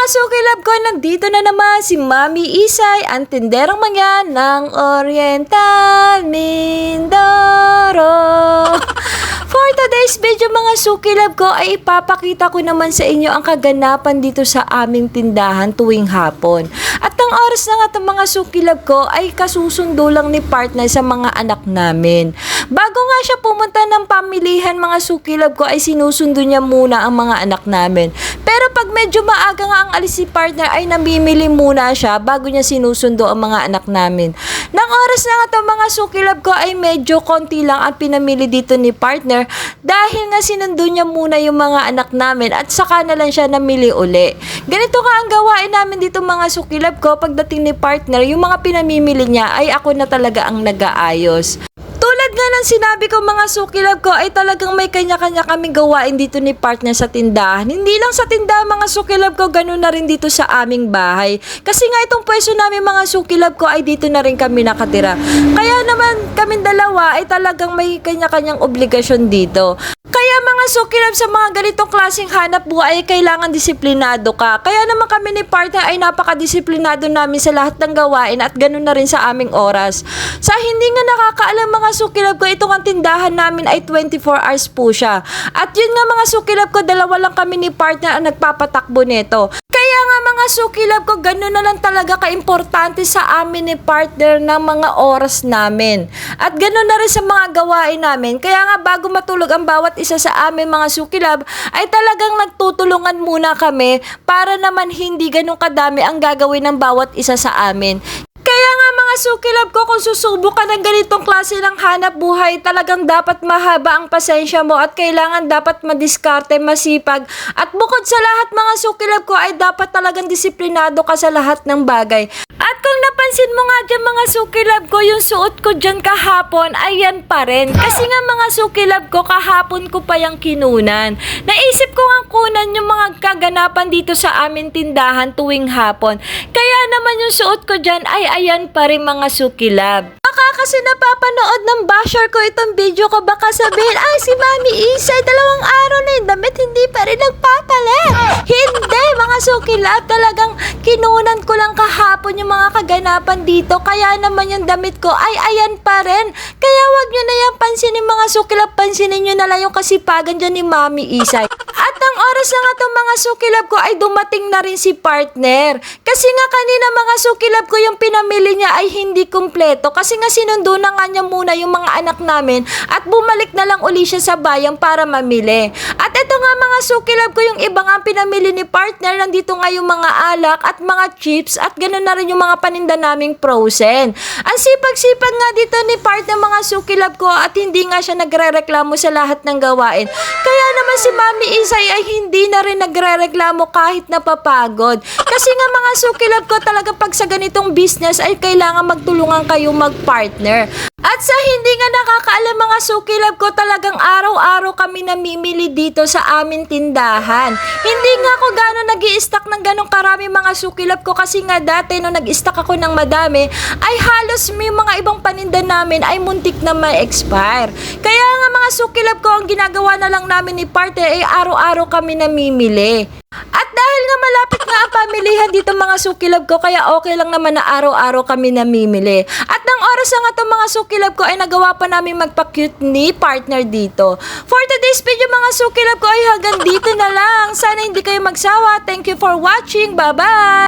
Kasukilab ko, nandito na naman si Mami Isay, ang tinderang mangyan ng Oriental Mindoro. For today's video mga sukilab ko ay ipapakita ko naman sa inyo ang kaganapan dito sa aming tindahan tuwing hapon. At ang oras na nga itong mga sukilab ko ay kasusundo lang ni partner sa mga anak namin. Bago nga siya pumunta ng pamilihan mga sukilab ko ay sinusundo niya muna ang mga anak namin. Pero pag medyo maaga nga ang alis si partner ay namimili muna siya bago niya sinusundo ang mga anak namin. Nang oras na nga itong mga sukilab ko ay medyo konti lang ang pinamili dito ni partner dahil nga sinundo niya muna yung mga anak namin at saka na lang siya namili uli. Ganito nga ang gawain namin dito mga sukilab ko pagdating ni partner, yung mga pinamimili niya ay ako na talaga ang nag-aayos. Tulad nga ng sinabi ko mga sukilab ko ay talagang may kanya-kanya kaming gawain dito ni partner sa tindahan. Hindi lang sa tindahan mga sukilab ko, ganun na rin dito sa aming bahay. Kasi nga itong pwesto namin mga sukilab ko ay dito na rin kami nakatira. Kaya naman kaming dalawa ay talagang may kanya-kanyang obligasyon dito. Kaya mga sukilab sa mga ganitong klaseng hanap buhay ay kailangan disiplinado ka. Kaya naman kami ni partner ay napakadisiplinado namin sa lahat ng gawain at ganun na rin sa aming oras. Sa hindi nga nakakaalam mga sukilab ko, itong ang tindahan namin ay 24 hours po siya. At yun nga mga sukilab ko, dalawa lang kami ni partner ang nagpapatakbo nito. Kaya nga mga sukilab ko, ganun na lang talaga kaimportante sa amin ni partner ng mga oras namin. At ganun na rin sa mga gawain namin. Kaya nga bago matulog ang bawat isa sa amin mga sukilab, ay talagang nagtutulungan muna kami para naman hindi ganun kadami ang gagawin ng bawat isa sa amin. Kaya nga mga sukilab ko, kung susubok ka ng ganitong klase ng hanap buhay, talagang dapat mahaba ang pasensya mo at kailangan dapat madiskarte, masipag. At bukod sa lahat mga sukilab ko ay dapat talagang disiplinado ka sa lahat ng bagay. At kung napansin mo nga dyan mga sukilab ko, yung suot ko dyan kahapon, ayan pa rin. Kasi nga mga sukilab ko, kahapon ko pa yung kinunan. Naisip ko nga kunan yung mga kaganapan dito sa amin tindahan tuwing hapon. Kaya naman yung suot ko dyan ay ayan pa rin mga sukilab. Baka kasi napapanood ng basher ko itong video ko, baka sabihin, ay si Mami Isay, 2 araw na yung damit, hindi pa rin nagpapalit. Hindi mga sukilab, talagang kinunan ko lang kahapon yung mga kaganapan dito, kaya naman yung damit ko ay ayan pa rin. Kaya wag nyo na yan pansinin mga sukilab, pansinin nyo na lang yung kasipagan dyan ni Mami Isay. At ang oras na nga itong mga sukilab ko ay dumating na rin si partner. Kasi nga kanina mga sukilab ko yung pinamili niya ay hindi kumpleto. Kasi nga sinundo na nga niya muna yung mga anak namin at bumalik na lang uli siya sa bayan para mamili. At ito nga mga sukilab ko, yung iba nga pinamili ni partner, nandito nga yung mga alak at mga chips at ganoon na rin yung mga paninda naming frozen. Ang sipag-sipag nga dito ni partner mga sukilab ko at hindi nga siya nagre-reklamo sa lahat ng gawain. Kaya naman si Mami Isay ay hindi na rin nagre-reklamo kahit napapagod. Kasi nga mga sukilab ko, talaga pag sa ganitong business ay kailangan magtulungan kayo mag-partner. At sa hindi nga nakakaalam mga sukilab ko, talagang araw-araw kami namimili dito sa amin tindahan. Hindi nga ako gano'n nag-i-stock ng gano'ng karami mga sukilab ko kasi nga dati nung nag-stock ako ng madami ay halos may mga ibang paninda namin ay muntik na may expire. Kaya nga mga sukilab ko, ang ginagawa na lang namin ni partner ay araw-araw kami namimili. At dahil nga malapit nga ang pamilihan dito mga sukilab ko, kaya okay lang naman na araw-araw kami namimili. At ng oras na nga itong mga sukilab ko ay nagawa pa namin magpa-cute ni partner dito. For today's video mga sukilab ko ay hanggang dito na lang. Sana hindi kayo magsawa. Thank you for watching. Bye-bye!